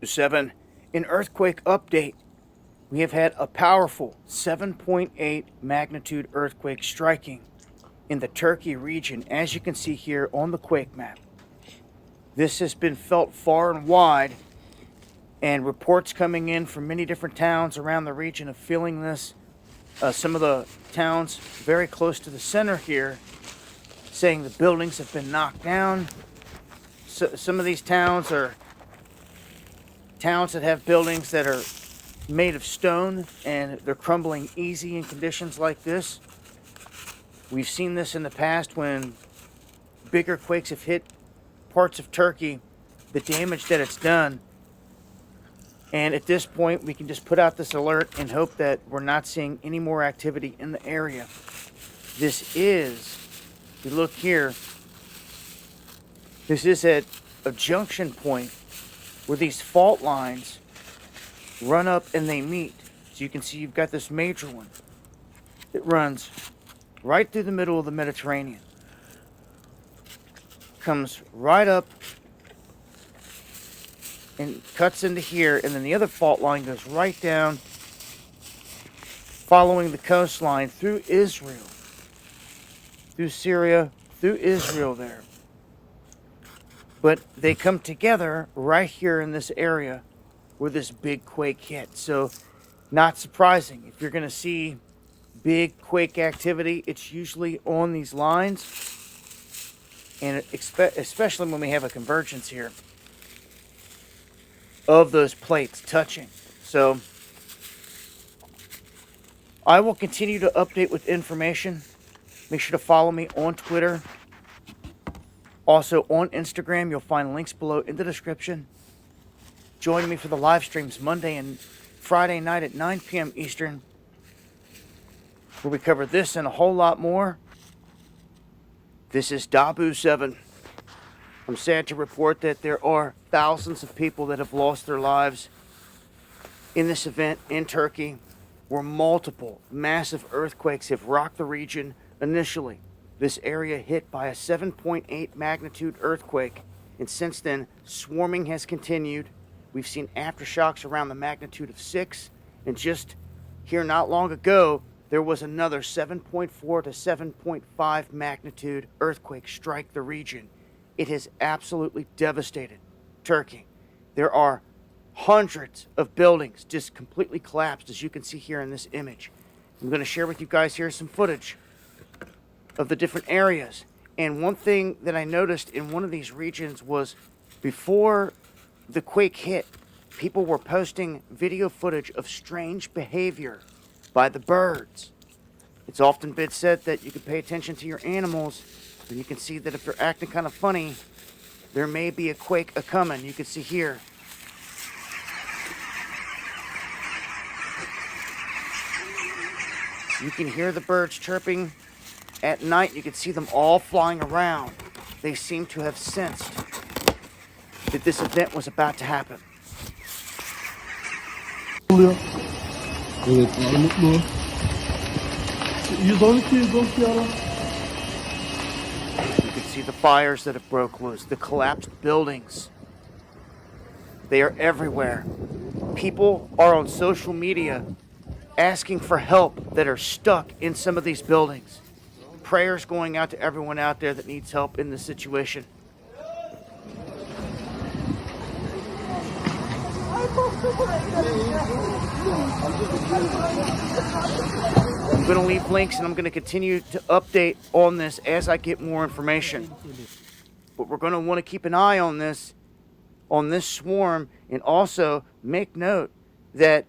7. An earthquake update. We have had a powerful 7.8 magnitude earthquake striking in the Turkey region, as you can see here on the quake map. This has been felt far and wide, and reports coming in from many different towns around the region of feeling this. Some of the towns very close to the center here saying the buildings have been knocked down. So, some of these towns are towns that have buildings that are made of stone and they're crumbling easy in conditions like this. We've seen this in the past when bigger quakes have hit parts of Turkey, the damage that it's done. And at this point, we can just put out this alert and hope that we're not seeing any more activity in the area. This is, if you look here, this is at a junction point where these fault lines run up and they meet. So you can see you've got this major one that runs right through the middle of the Mediterranean. Comes right up and cuts into here, and then the other fault line goes right down, following the coastline through Israel, through Syria, through Israel there. But they come together right here in this area where this big quake hit. So, not surprising. If you're going to see big quake activity, it's usually on these lines, and especially when we have a convergence here of those plates touching. So I will continue to update with information. Make sure to follow me on Twitter. Also on Instagram, you'll find links below in the description. Join me for the live streams Monday and Friday night at 9 p.m. Eastern, where we cover this and a whole lot more. This is Dabu7. I'm sad to report that there are thousands of people that have lost their lives in this event in Turkey, where multiple massive earthquakes have rocked the region. Initially, this area hit by a 7.8 magnitude earthquake, and since then, swarming has continued. We've seen aftershocks around the magnitude of 6, and just here not long ago, there was another 7.4 to 7.5 magnitude earthquake strike the region. It has absolutely devastated Turkey. There are hundreds of buildings just completely collapsed, as you can see here in this image. I'm going to share with you guys here some footage of the different areas. And one thing that I noticed in one of these regions was before the quake hit, people were posting video footage of strange behavior by the birds. It's often been said that you can pay attention to your animals, and you can see that if they're acting kind of funny, there may be a quake a-coming. You can see here. You can hear the birds chirping at night. You can see them all flying around. They seem to have sensed that this event was about to happen. Evet, mutlu. 112 ara. You can see the fires that have broke loose, the collapsed buildings. They are everywhere. People are on social media asking for help that are stuck in some of these buildings. Prayers going out to everyone out there that needs help in this situation. I'm going to leave links, and I'm going to continue to update on this as I get more information. But we're going to want to keep an eye on this swarm, and also make note that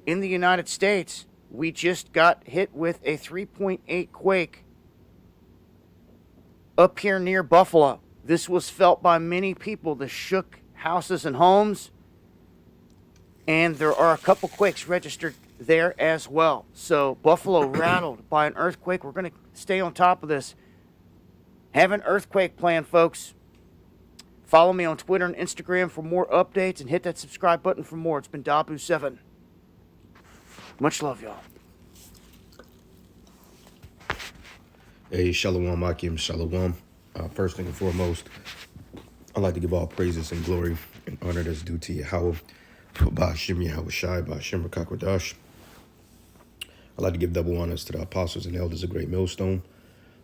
in the United States, we just got hit with a 3.8 quake up here near Buffalo. This was felt by many people. This shook houses and homes. And there are a couple quakes registered there as well. So Buffalo rattled by an earthquake. We're going to stay on top of this. Have an earthquake plan, folks. Follow me on Twitter and Instagram for more updates, and hit that subscribe button for more. It's been Dabu7. Much love, y'all. Hey, Shalom Akim, Shalom. First thing and foremost, I'd like to give all praises and glory and honor that's due to Yahweh, Ba'ashim Yahweh Shai, Ba'ashim Rakakwadash. I'd like to give double honors to the apostles and elders of Great Millstone.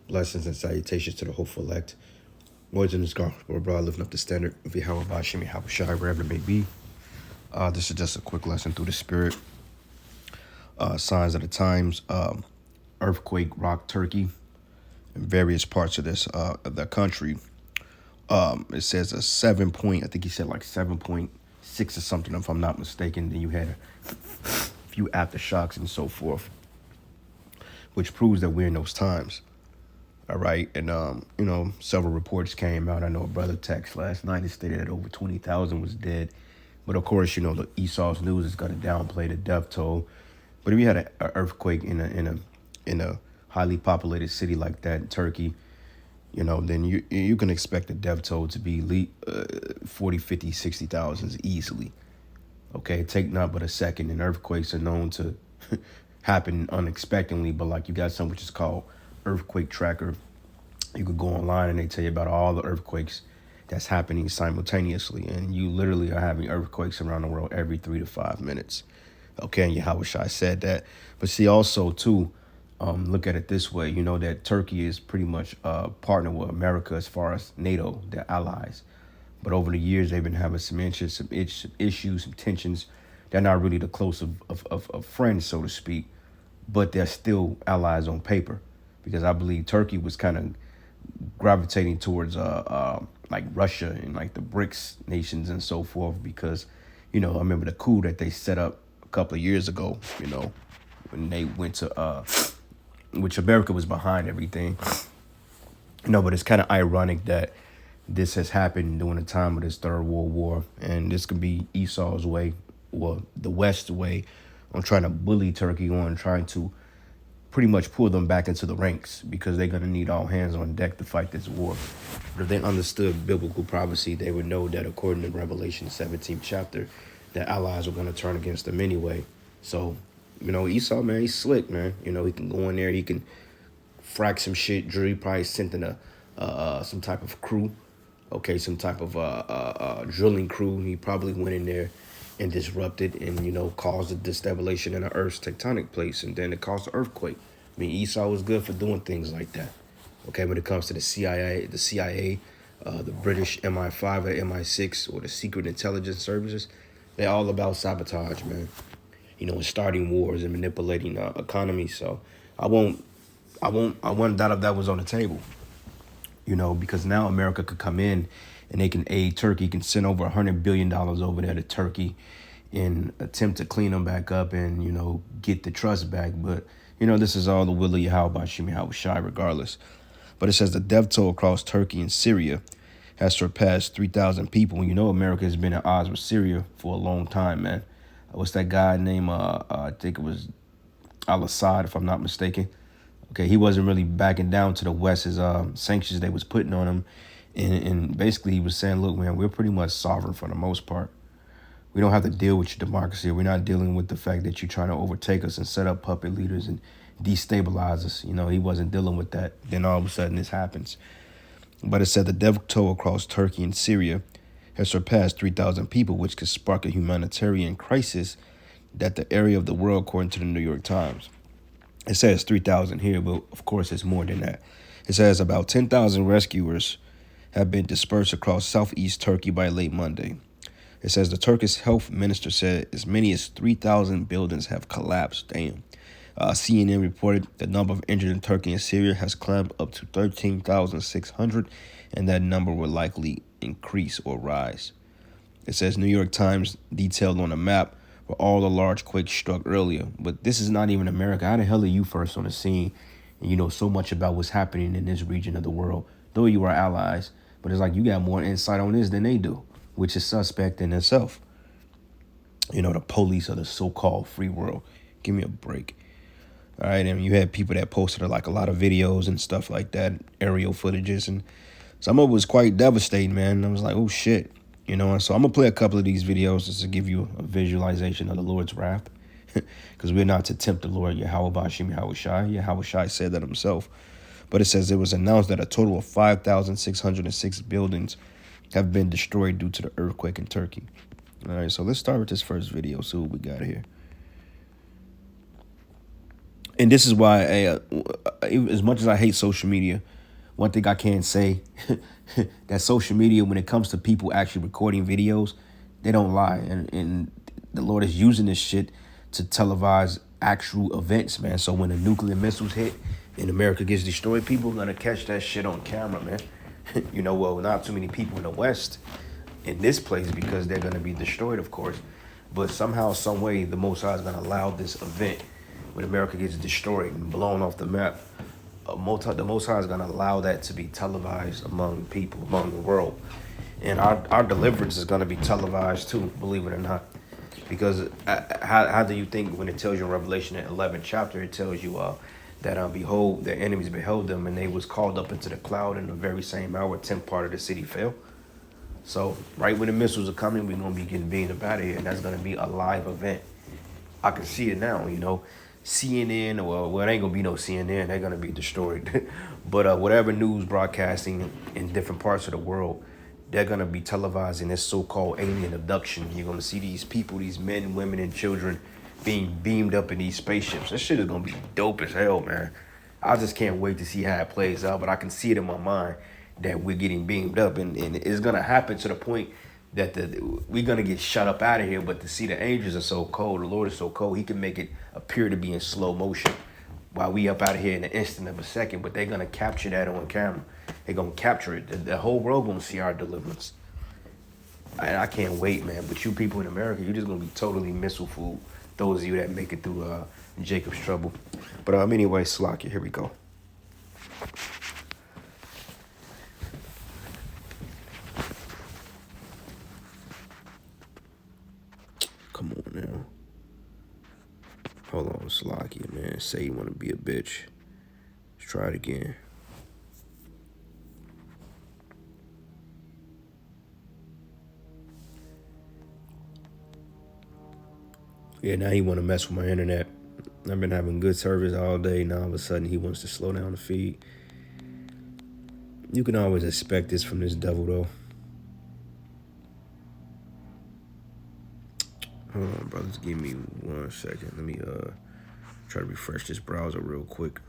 Blessings and salutations to the hopeful elect. Words in this gospel, abroad, lifting up the standard of Yahweh, Ba'ashim Yahweh Shai, wherever it may be. This is just a quick lesson through the spirit. Signs of the times. Earthquake rocked Turkey in various parts of of the country. It says a 7 point, I think he said like 7.6 or something, if I'm not mistaken. Then you had a few aftershocks and so forth, which proves that we're in those times. All right. And, several reports came out. I know a brother text last night and stated that over 20,000 was dead. But of course, the Esau's News is going to downplay the death toll. But if you had an earthquake in a highly populated city like that in Turkey, then you can expect the death toll to be 40, 50, 60,000 easily. Okay, take not but a second. And earthquakes are known to happen unexpectedly, but like you got something which is called Earthquake Tracker. You could go online and they tell you about all the earthquakes that's happening simultaneously. And you literally are having earthquakes around the world every 3 to 5 minutes. Okay, and Yahweh Shai said that. But see, also, too, look at it this way. You know that Turkey is pretty much partnered with America as far as NATO, their allies. But over the years, they've been having some issues, some tensions. They're not really the close of friends, so to speak, but they're still allies on paper. Because I believe Turkey was kind of gravitating towards like Russia and like the BRICS nations and so forth. Because, I remember the coup that they set up a couple of years ago, when they went to, which America was behind everything. But it's kind of ironic that this has happened during the time of this Third World War. And this could be Esau's way, or the West's way, on trying to bully Turkey on trying to pretty much pull them back into the ranks, because they're going to need all hands on deck to fight this war. But if they understood biblical prophecy, they would know that according to Revelation 17th chapter, the allies were going to turn against them anyway. So, Esau, man, he's slick, man. He can go in there, he can frack some shit. Drew probably sent in some type of crew, some type of drilling crew. He probably went in there and disrupted and, caused a destabilization in the Earth's tectonic plates, and then it caused an earthquake. I mean, Esau was good for doing things like that. Okay, when it comes to the CIA, the British MI5 or MI6 or the Secret Intelligence Services, they're all about sabotage, man. And starting wars and manipulating economies. So I won't doubt if that was on the table. Because now America could come in and they can aid Turkey, can send over $100 billion over there to Turkey and attempt to clean them back up and, get the trust back. But, this is all the will of Yahweh Ba'ashim Yahweh Shai regardless. But it says the death toll across Turkey and Syria has surpassed 3,000 people. America has been at odds with Syria for a long time, man. What's that guy named, I think it was al-Assad, if I'm not mistaken. Okay, he wasn't really backing down to the West's sanctions they was putting on him. And basically he was saying, look, man, we're pretty much sovereign for the most part. We don't have to deal with your democracy. We're not dealing with the fact that you're trying to overtake us and set up puppet leaders and destabilize us. He wasn't dealing with that. Then all of a sudden this happens. But it said the death toll across Turkey and Syria has surpassed 3,000 people, which could spark a humanitarian crisis that the area of the world, according to the New York Times. It says 3,000 here, but of course it's more than that. It says about 10,000 rescuers have been dispersed across southeast Turkey by late Monday. It says the Turkish health minister said as many as 3,000 buildings have collapsed. Damn. CNN reported the number of injured in Turkey and Syria has climbed up to 13,600, and that number will likely increase or rise. It says New York Times detailed on a map where all the large quakes struck earlier. But this is not even America. How the hell are you first on the scene? And you know so much about what's happening in this region of the world, though you are allies. But it's like you got more insight on this than they do, which is suspect in itself. The police of the so-called free world. Give me a break. All right, and you had people that posted like a lot of videos and stuff like that, aerial footages, and some of it was quite devastating, man. I was like, oh shit, and so I'm gonna play a couple of these videos just to give you a visualization of the Lord's wrath, because we're not to tempt the Lord. Yahweh Ba'ashim Yahweh Shai. Yahweh Shai said that himself. But it says it was announced that a total of 5,606 buildings have been destroyed due to the earthquake in Turkey. All right, so let's start with this first video, see what we got here. And this is why, as much as I hate social media, one thing I can say, that social media, when it comes to people actually recording videos, they don't lie. And the Lord is using this shit to televise actual events, man. So when the nuclear missiles hit and America gets destroyed, people are going to catch that shit on camera, man. You know, well, not too many people in the West in this place because they're going to be destroyed, of course. But somehow, some way, the Most High is going to allow this event when America gets destroyed and blown off the map. The Most High is going to allow that to be televised among people, among the world. And our deliverance is going to be televised too, believe it or not. Because how do you think when it tells you in Revelation, the 11th chapter, it tells you that behold, their enemies beheld them, and they was called up into the cloud in the very same hour, 10th part of the city fell. So right when the missiles are coming, we're going to be getting beamed up out of here, and that's going to be a live event. I can see it now, you know. CNN, well, it ain't going to be no CNN. They're going to be destroyed. But whatever news broadcasting in different parts of the world, they're going to be televising this so-called alien abduction. You're going to see these people, these men, women, and children being beamed up in these spaceships. This shit is going to be dope as hell, man. I just can't wait to see how it plays out, but I can see it in my mind that we're getting beamed up, and it's going to happen to the point that we're going to get shut up out of here. But to see the angels are so cold, the Lord is so cold, he can make it appear to be in slow motion while we up out of here in an instant of a second. But they're going to capture that on camera. They're going to capture it. The whole world going to see our deliverance. And I can't wait, man. But you people in America, you're just going to be totally missile food. Those of you that make it through Jacob's trouble. But anyway, Slakia, here we go. Come on now. Hold on, Slakia, man. Say you want to be a bitch. Let's try it again. Yeah, now he want to mess with my internet. I've been having good service all day. Now all of a sudden he wants to slow down the feed. You can always expect this from this devil, though. Hold on, brothers. Give me 1 second. Let me try to refresh this browser real quick.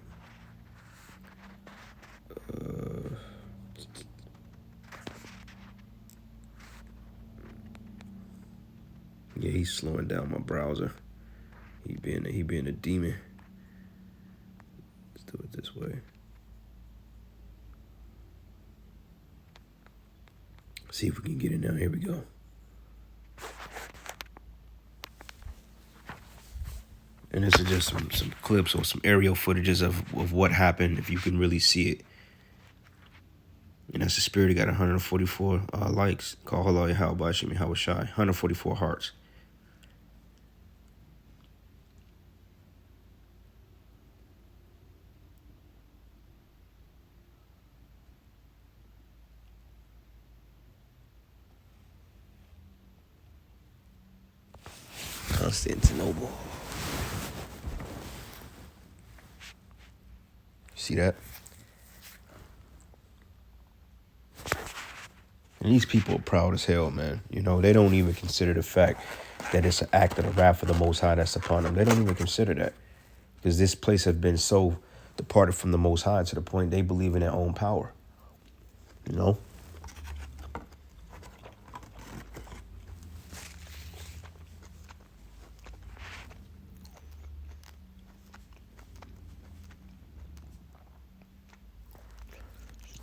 Yeah, he's slowing down my browser. He being a demon. Let's do it this way. See if we can get it now. Here we go. And this is just some clips or some aerial footages of what happened, if you can really see it. And that's the spirit. He got 144 likes. Call Halal Yahal Bashim Yahweh Shai. 144 hearts. Constantinople. See that? And these people are proud as hell, man. You know, they don't even consider the fact that it's an act of the wrath of the Most High that's upon them. They don't even consider that. Because this place has been so departed from the Most High to the point they believe in their own power. You know?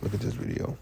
Look at this video.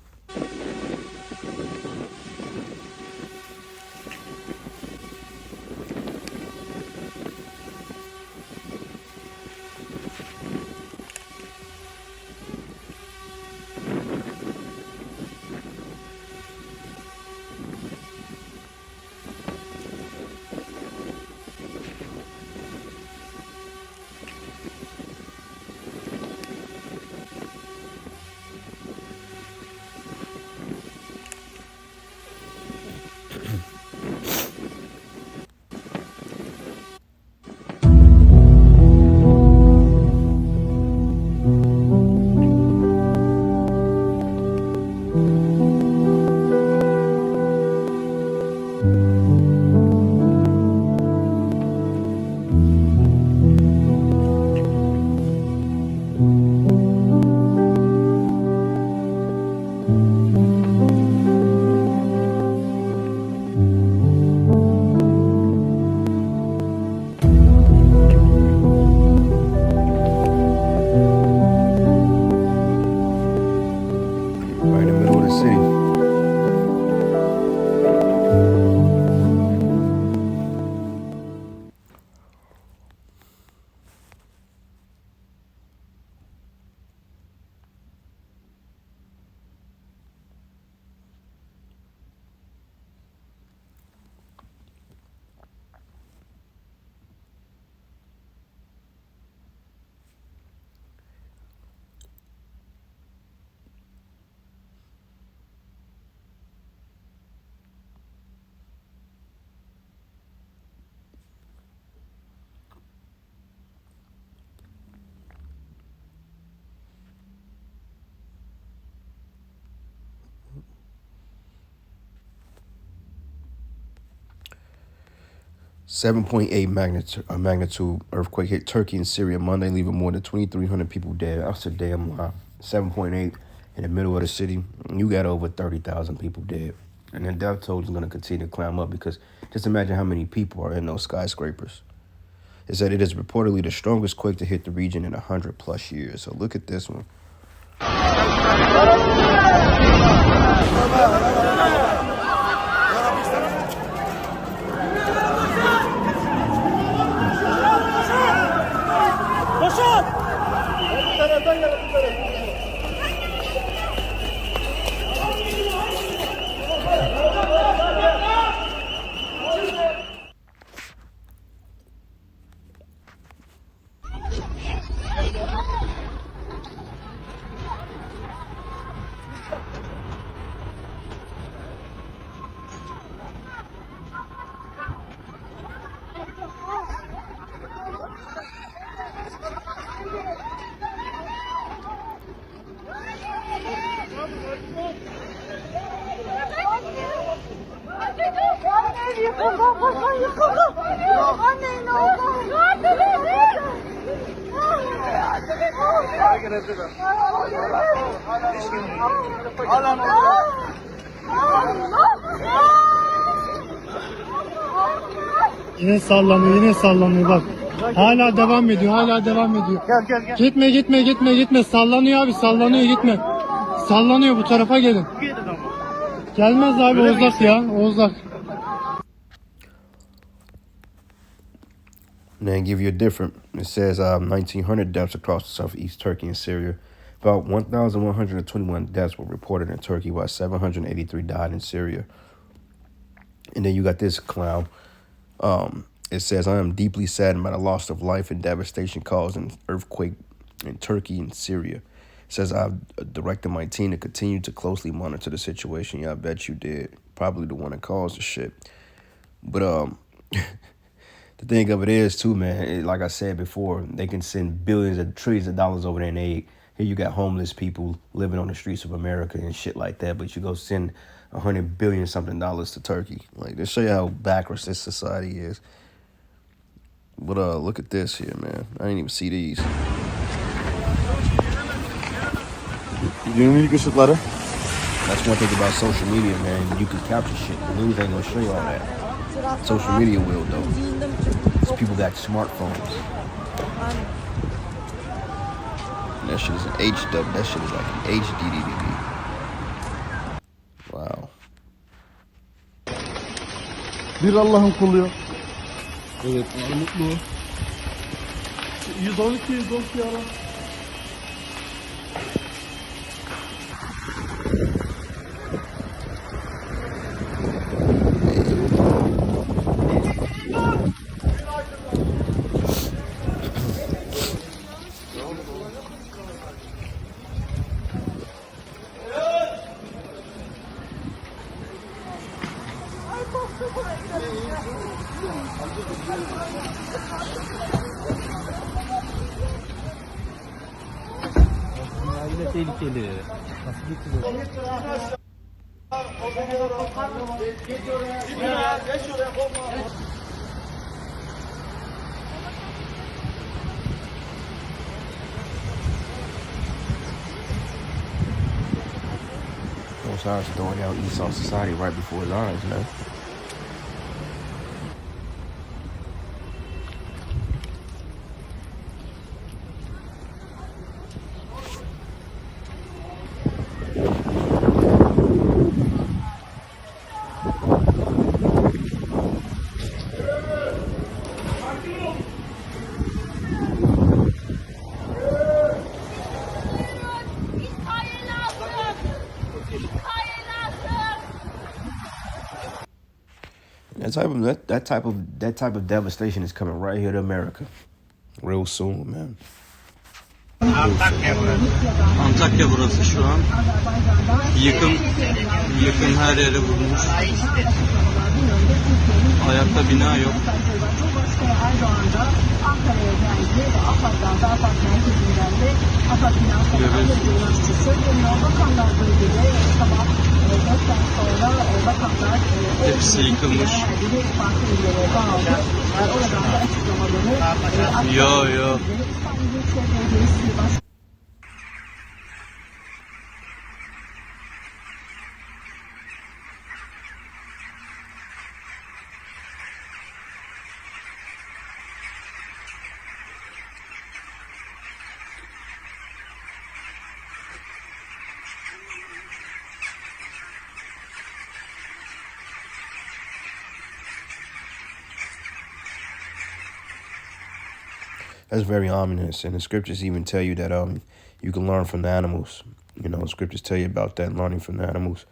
7.8 magnitude earthquake hit Turkey and Syria Monday, leaving more than 2,300 people dead. That's a damn lot. 7.8 in the middle of the city. You got over 30,000 people dead. And the death toll is going to continue to climb up because just imagine how many people are in those skyscrapers. It said it is reportedly the strongest quake to hit the region in 100 plus years. So look at this one. Yine sallanıyor, yine sallanıyor bak. Hala devam ediyor, hala devam ediyor. Gel. Gitme. Sallanıyor abi, sallanıyor, gitme. Sallanıyor, bu tarafa gelin. Gelmez abi, Oğuzlak ya, Oğuzlak. And then give you a different. It says 1,900 deaths across southeast Turkey and Syria. About 1,121 deaths were reported in Turkey, while 783 died in Syria. And then you got this clown. It says, I am deeply saddened by the loss of life and devastation caused in earthquake in Turkey and Syria. It says, I've directed my team to continue to closely monitor the situation. Yeah, I bet you did. Probably the one that caused the shit. But the thing of it is, too, man, like I said before, they can send billions and trillions of dollars over there in aid. Here you got homeless people living on the streets of America and shit like that, but you go send $100 billion something to Turkey. Like, to show you how backwards this society is. But look at this here, man. I didn't even see these. Günlük ışıkları. That's one thing about social media, man. You can capture shit. The news ain't gonna show you all that. Social media will, though. These people got smartphones. And that shit is an HW. That shit is like an HDDD. Wow. Bir Allah'ın kulu. Evet, mutlu. 112 ara. Yine tehlikeli. Nasıl getiriyor? Both sides are throwing out Esau society right before his eyes, man. That type of devastation is coming right here to America, real soon, man. Antakya burası şu an. Yıkım her yere vurmuş. Ayakta bina yok. Sayın Erdoğan da Ankara'ya geldi ve AFAD'dan da AFAD merkezinden de AFAD Finans Bakanlığı söyleniyor. Bakanlar bölgede sabah 4'ten sonra bakanlar Hepsi yıkılmış. bir farklı illere bağlı. Oradan da açıklamaları Yo. İstanbul Büyükşehir Belediyesi Başkanı That's very ominous, and the scriptures even tell you that you can learn from the animals. You know, scriptures tell you about that, learning from the animals.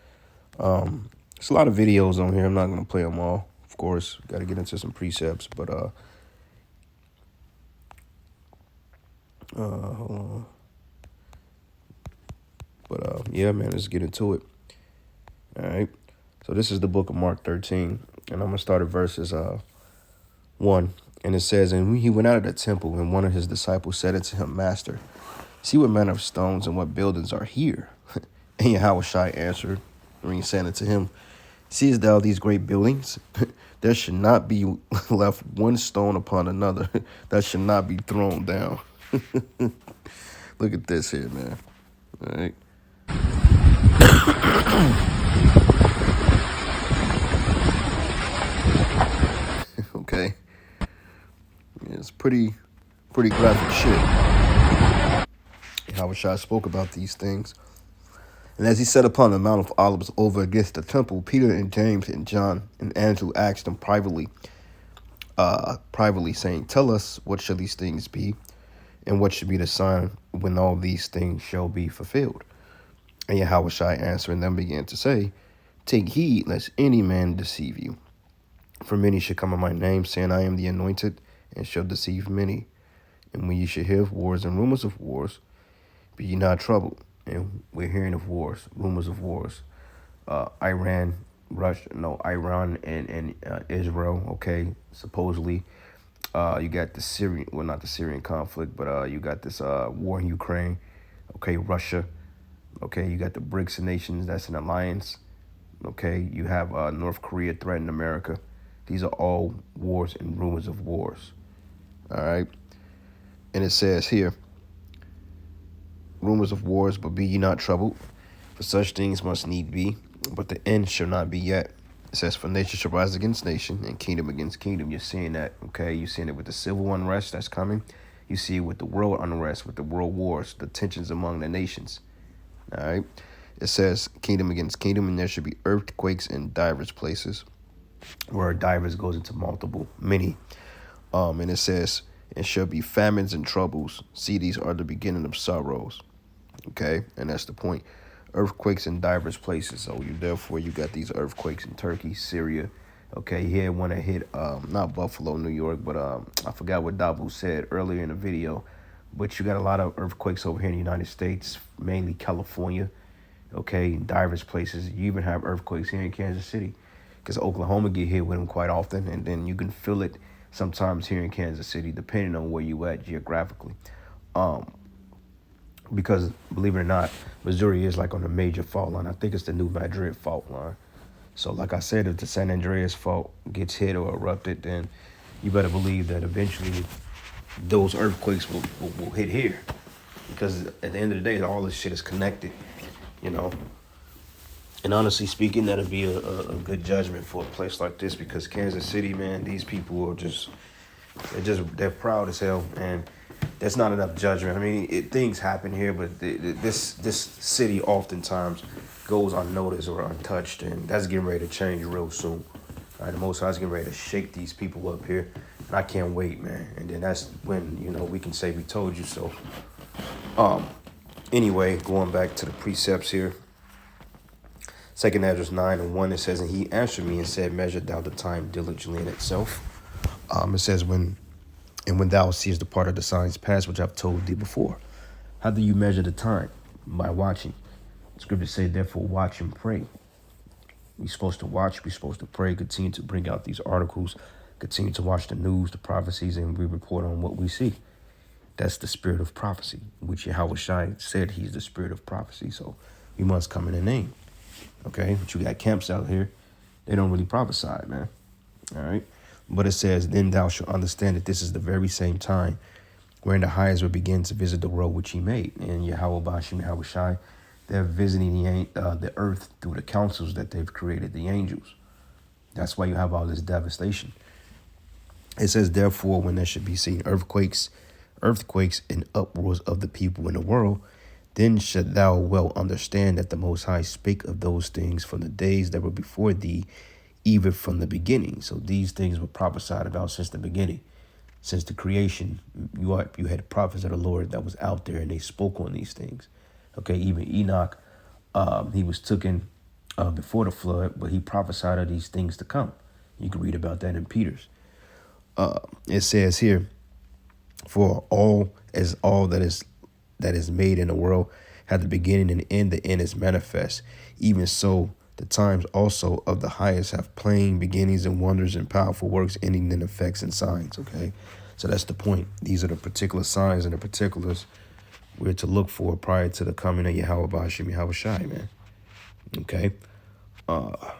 There's a lot of videos on here. I'm not going to play them all, of course. Got to get into some precepts, but hold on. But yeah, man, let's get into it. All right. So this is the book of Mark 13, and I'm gonna start at verses 1. And it says, and he went out of the temple, and one of his disciples said unto him, Master, see what manner of stones and what buildings are here. And Yahushua answered, and he said unto him, seest thou these great buildings? There should not be left one stone upon another that should not be thrown down. Look at this here, man. All right. Okay. Yeah, it's pretty graphic shit. Yahushua spoke about these things. And as he sat upon the Mount of Olives over against the temple, Peter and James and John and Andrew asked him privately, saying, tell us, what shall these things be? And what should be the sign when all these things shall be fulfilled? And Yahushua answering them began to say, take heed lest any man deceive you. For many shall come in my name, saying, I am the anointed, and shall deceive many. And when ye shall hear of wars and rumors of wars, be ye not troubled. And we're hearing of wars, rumors of wars. Iran and Israel, okay, supposedly. You got the Syrian, well, not the Syrian conflict, but you got this war in Ukraine, okay, Russia, okay, you got the BRICS nations, that's an alliance, okay, you have North Korea threatening America. These are all wars and rumors of wars, all right? And it says here, rumors of wars, but be ye not troubled, for such things must need be, but the end shall not be yet. It says, for nation shall rise against nation, and kingdom against kingdom. You're seeing that, okay? You're seeing it with the civil unrest that's coming. You see it with the world unrest, with the world wars, the tensions among the nations, all right? It says, kingdom against kingdom, and there should be earthquakes in divers places, where divers goes into multiple, many. And it says, and shall be famines and troubles. See, these are the beginning of sorrows. Okay, and that's the point. Earthquakes in divers places. So therefore you got these earthquakes in Turkey, Syria. Okay, here one that hit not Buffalo, New York, but I forgot what Dabu said earlier in the video. But you got a lot of earthquakes over here in the United States, mainly California. Okay, in divers places. You even have earthquakes here in Kansas City, because Oklahoma get hit with them quite often, and then you can feel it sometimes here in Kansas City, depending on where you at geographically. Because believe it or not, Missouri is like on a major fault line. I think it's the New Madrid fault line. So like I said, if the San Andreas fault gets hit or erupted, then you better believe that eventually those earthquakes will hit here. Because at the end of the day, all this shit is connected, you know. And honestly speaking, that'll be a good judgment for a place like this, because Kansas City, man, these people are they're proud as hell, and that's not enough judgment. I mean, things happen here, but this city oftentimes goes unnoticed or untouched, and that's getting ready to change real soon. All right, the Most High is getting ready to shake these people up here, and I can't wait, man. And then that's when, you know, we can say we told you so. Anyway, going back to the precepts here. 2nd Ezra 9:1, it says, and he answered me and said, measure thou the time diligently in itself. It says, when thou seest the part of the signs past, which I've told thee before. How do you measure the time? By watching. Scriptures say, therefore, watch and pray. We're supposed to watch. We're supposed to pray. Continue to bring out these articles continue to watch the news, the prophecies, and we report on what we see. That's the spirit of prophecy, which Yahweh Shai said he's the spirit of prophecy. So we must come in the name. Okay, but you got camps out here, they don't really prophesy, man. All right. But it says, then thou shalt understand that this is the very same time wherein the highest will begin to visit the world which he made. And Yahweh Bashim, Yahweh Shai, they're visiting the earth through the councils that they've created, the angels. That's why you have all this devastation. It says, therefore, when there should be seen earthquakes, and uproars of the people in the world, then shalt thou well understand that the Most High spake of those things from the days that were before thee, even from the beginning. So these things were prophesied about since the beginning, since the creation. You had prophets of the Lord that was out there, and they spoke on these things. Okay, even Enoch, he was taken before the flood, but he prophesied of these things to come. You can read about that in Peter's. It says here, for all that is made in the world had the beginning and end. The end is manifest. Even so, the times also of the highest have plain beginnings and wonders and powerful works, ending in effects and signs. Okay, so that's the point. These are the particular signs and the particulars we're to look for prior to the coming of Yahweh Bashim Yahweh Shai, man. Okay. Hold on.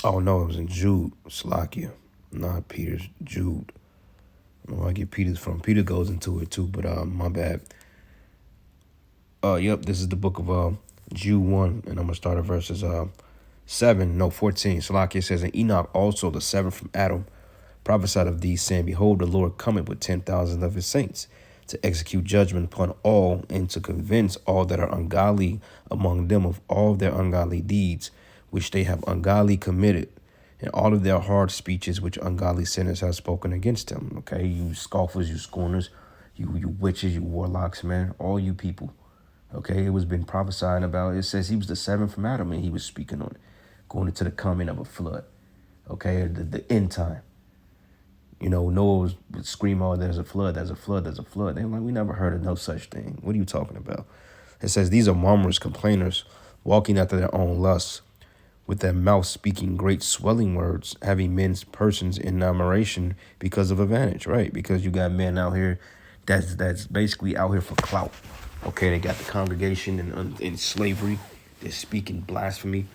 Oh no, it was in Jude, Salakia, not Peter's, Jude. I don't know where I get Peter's from. Peter goes into it too, but my bad. Yep, this is the book of Jude 1, and I'm gonna start at verses 14. Salakia says, and Enoch also, the seventh from Adam, prophesied of these, saying, behold, the Lord cometh with 10,000 of his saints, to execute judgment upon all, and to convince all that are ungodly among them of all their ungodly deeds, which they have ungodly committed, and all of their hard speeches which ungodly sinners have spoken against him. Okay, you scoffers, you scorners, you witches, you warlocks, man, all you people. Okay, it was been prophesying about. It says he was the seventh from Adam, and he was speaking on it, going into the coming of a flood. Okay, the end time. You know, Noah would scream, oh, there's a flood, there's a flood, there's a flood. They're like, we never heard of no such thing. What are you talking about? It says, these are murmurers, complainers, walking after their own lusts, with their mouth speaking great swelling words, having men's persons in admiration because of advantage, right? Because you got men out here that's basically out here for clout. Okay, they got the congregation in slavery. They're speaking blasphemy,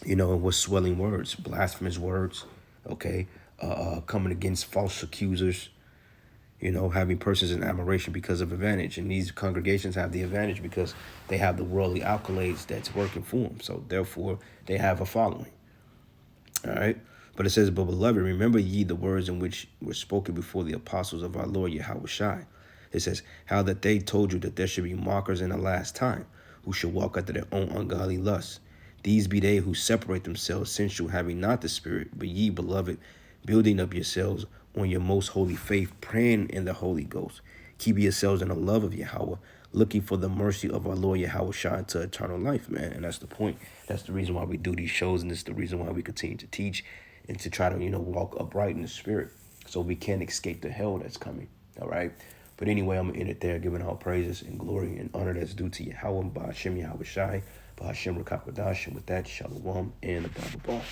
you know, with swelling words, blasphemous words, okay? Coming against false accusers, you know, having persons in admiration because of advantage. And these congregations have the advantage because they have the worldly accolades that's working for them. So therefore, they have a following. All right. But it says, but beloved, remember ye the words in which were spoken before the apostles of our Lord Yahweh Shai. It says, how that they told you that there should be mockers in the last time, who should walk after their own ungodly lusts. These be they who separate themselves sensual, having not the Spirit, but ye, beloved, building up yourselves on your most holy faith, praying in the Holy Ghost. Keep yourselves in the love of Yahweh, looking for the mercy of our Lord Yahweh Shai to eternal life, man. And that's the point. That's the reason why we do these shows, and it's the reason why we continue to teach and to try to, you know, walk upright in the spirit so we can't escape the hell that's coming, all right? But anyway, I'm going to end it there, giving all praises and glory and honor that's due to Yahweh, Ba'ashem Yahweh Shai, Ba'ashem Rakakwadash, and with that, Shalom and the Bible Ball.